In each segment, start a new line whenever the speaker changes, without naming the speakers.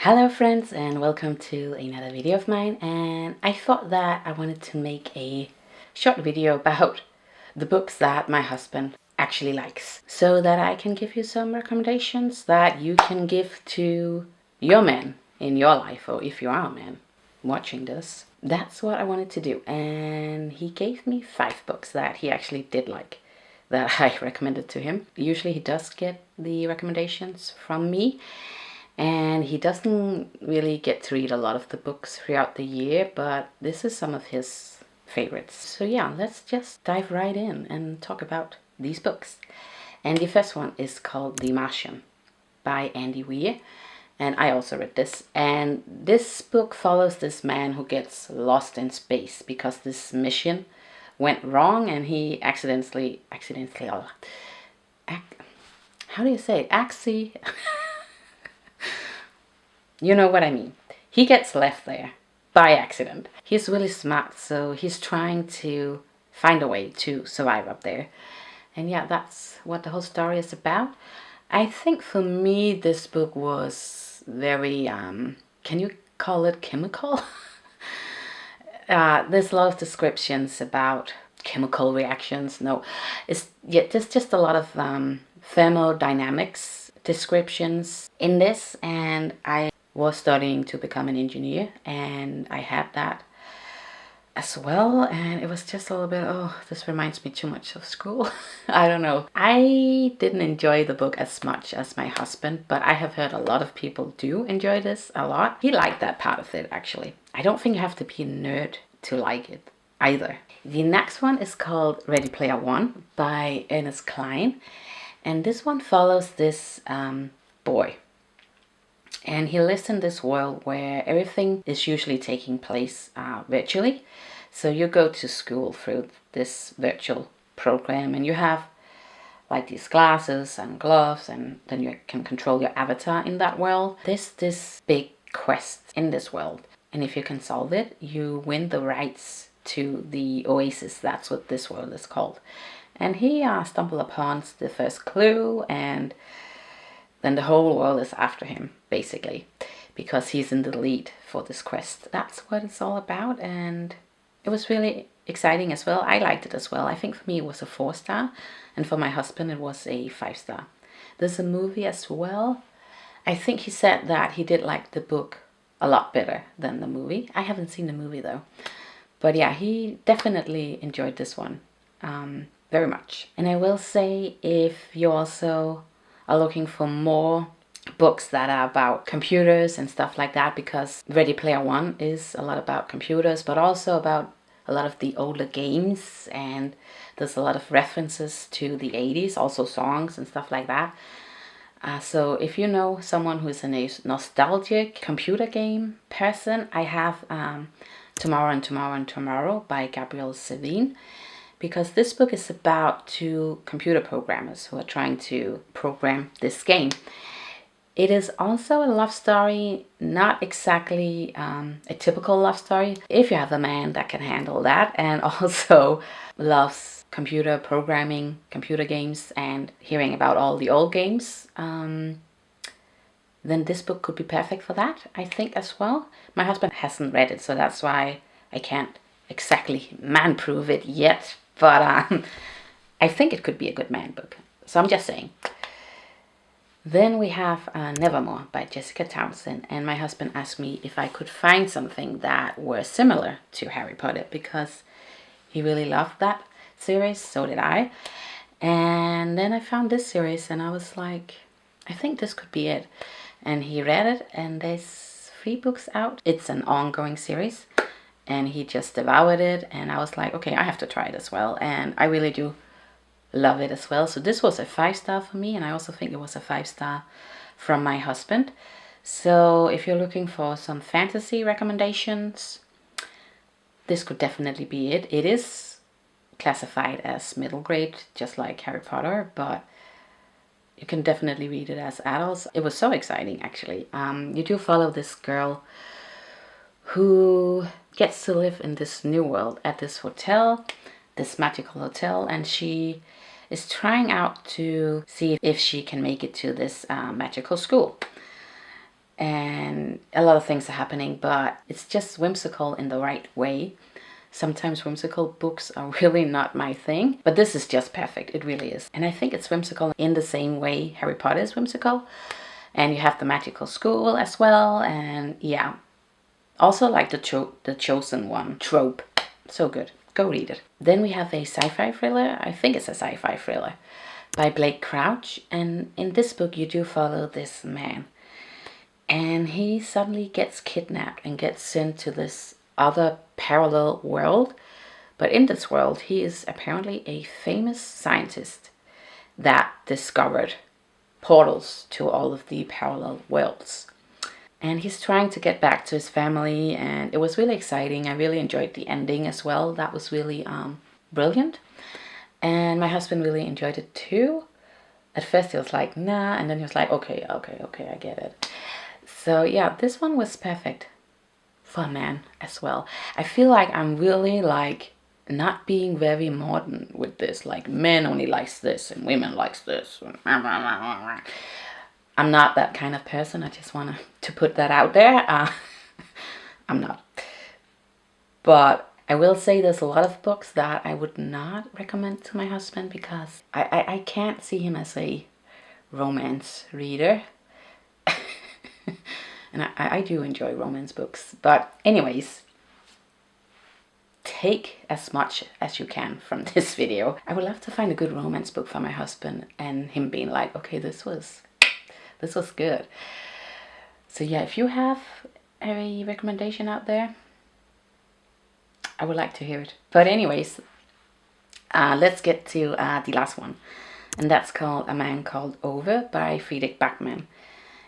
Hello friends, and welcome to another video of mine. And I thought that I wanted to make a short video about the books that my husband actually likes, so that I can give you some recommendations that you can give to your man in your life, or if you are a man watching this. That's what I wanted to do, and he gave me 5 books that he actually did like, that I recommended to him. Usually he does get the recommendations from me, and he doesn't really get to read a lot of the books throughout the year, but this is some of his favorites. So yeah, let's just dive right in and talk about these books. And the first one is called The Martian by Weir. And I also read this. And this book follows this man who gets lost in space because this mission went wrong, and he accidentally, how do you say it? You know what I mean. He gets left there by accident. He's really smart, so he's trying to find a way to survive up there. And yeah, that's what the whole story is about. I think for me, this book was very, can you call it chemical? There's a lot of descriptions about chemical reactions. No, there's just a lot of thermodynamics descriptions in this, and I was studying to become an engineer, and I had that as well, and it was just a little bit, oh, this reminds me too much of school. I don't know. I didn't enjoy the book as much as my husband, but I have heard a lot of people do enjoy this a lot. He liked that part of it, actually. I don't think you have to be a nerd to like it either. The next one is called Ready Player One by Ernest Cline, and this one follows this boy. And he lives in this world where everything is usually taking place virtually. So you go to school through this virtual program, and you have like these glasses and gloves, and then you can control your avatar in that world. There's this big quest in this world, and if you can solve it, you win the rights to the oasis. That's what this world is called. And he stumbled upon the first clue, and then the whole world is after him, basically, because he's in the lead for this quest. That's what it's all about, and it was really exciting as well. I liked it as well. I think for me it was a 4-star, and for my husband it was a 5-star. There's a movie as well. I think he said that he did like the book a lot better than the movie. I haven't seen the movie though. But yeah, he definitely enjoyed this one very much. And I will say, if you also are looking for more books that are about computers and stuff like that, because Ready Player One is a lot about computers, but also about a lot of the older games, and there's a lot of references to the 80s, also songs and stuff like that. So if you know someone who is a nostalgic computer game person, I have Tommorrow by Gabrielle Zevin, because this book is about 2 computer programmers who are trying to program this game. It is also a love story, not exactly a typical love story, if you have a man that can handle that and also loves computer programming, computer games, and hearing about all the old games. Then this book could be perfect for that, I think, as well. My husband hasn't read it, so that's why I can't exactly man-proof it yet. But I think it could be a good man book. So I'm just saying. Then we have Nevermoor by Jessica Townsend. And my husband asked me if I could find something that were similar to Harry Potter, because he really loved that series. So did I. And then I found this series, and I was like, I think this could be it. And he read it, and there's 3 books out. It's an ongoing series. And he just devoured it, and I was like, okay, I have to try it as well. And I really do love it as well. So this was a 5-star for me, and I also think it was a 5-star from my husband. So if you're looking for some fantasy recommendations, this could definitely be it. It is classified as middle grade, just like Harry Potter, but you can definitely read it as adults. It was so exciting, actually. You do follow this girl who gets to live in this new world at this hotel, this magical hotel, and she is trying out to see if she can make it to this magical school. and a lot of things are happening, but it's just whimsical in the right way. Sometimes whimsical books are really not my thing, but this is just perfect. It really is. And I think it's whimsical in the same way Harry Potter is whimsical. And you have the magical school as well, and yeah. Also like the Chosen One trope. So good. Go read it. Then we have a sci-fi thriller. I think it's a sci-fi thriller by Blake Crouch. And in this book you do follow this man. And he suddenly gets kidnapped and gets sent to this other parallel world. But in this world he is apparently a famous scientist that discovered portals to all of the parallel worlds. And he's trying to get back to his family, and it was really exciting. I really enjoyed the ending as well. That was really brilliant. And my husband really enjoyed it too. At first he was like, nah, and then he was like, okay, I get it. So yeah, this one was perfect for a man as well. I feel like I'm really like not being very modern with this, like men only likes this and women likes this. I'm not that kind of person. I just want to put that out there. I'm not. But I will say there's a lot of books that I would not recommend to my husband because I can't see him as a romance reader. And I do enjoy romance books. But anyways, take as much as you can from this video. I would love to find a good romance book for my husband and him being like, okay, this was good. So yeah, if you have a recommendation out there, I would like to hear it. But anyways, let's get to the last one. And that's called A Man Called Over by Fredrik Backman.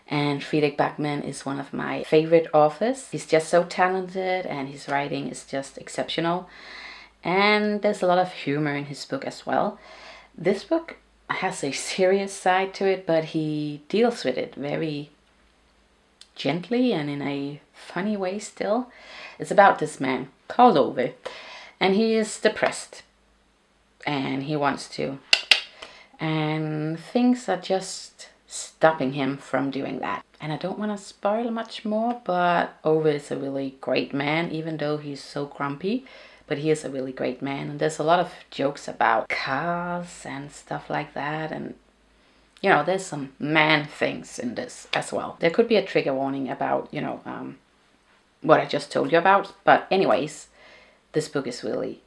And Fredrik Backman is one of my favorite authors. He's just so talented and his writing is just exceptional. And there's a lot of humor in his book as well. This book has a serious side to it, but he deals with it very gently and in a funny way still. It's about this man called Over, and he is depressed and he wants to, and things are just stopping him from doing that. And I don't want to spoil much more, but Over is a really great man, even though he's so grumpy. But he is a really great man, and there's a lot of jokes about cars and stuff like that, and you know, there's some man things in this as well. There could be a trigger warning about, you know, what I just told you about, but anyways, this book is really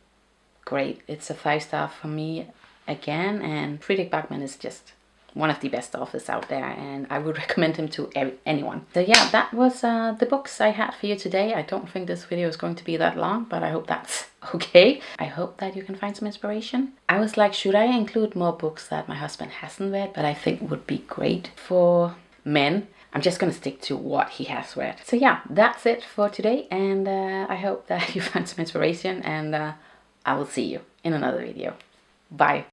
great. It's a 5-star for me again, and Fredrik Backman is just one of the best authors out there, and I would recommend him to anyone. So yeah, that was the books I had for you today. I don't think this video is going to be that long, but I hope that's okay. I hope that you can find some inspiration. I was like, should I include more books that my husband hasn't read, but I think would be great for men? I'm just gonna stick to what he has read. So yeah, that's it for today, and I hope that you found some inspiration, and I will see you in another video. Bye.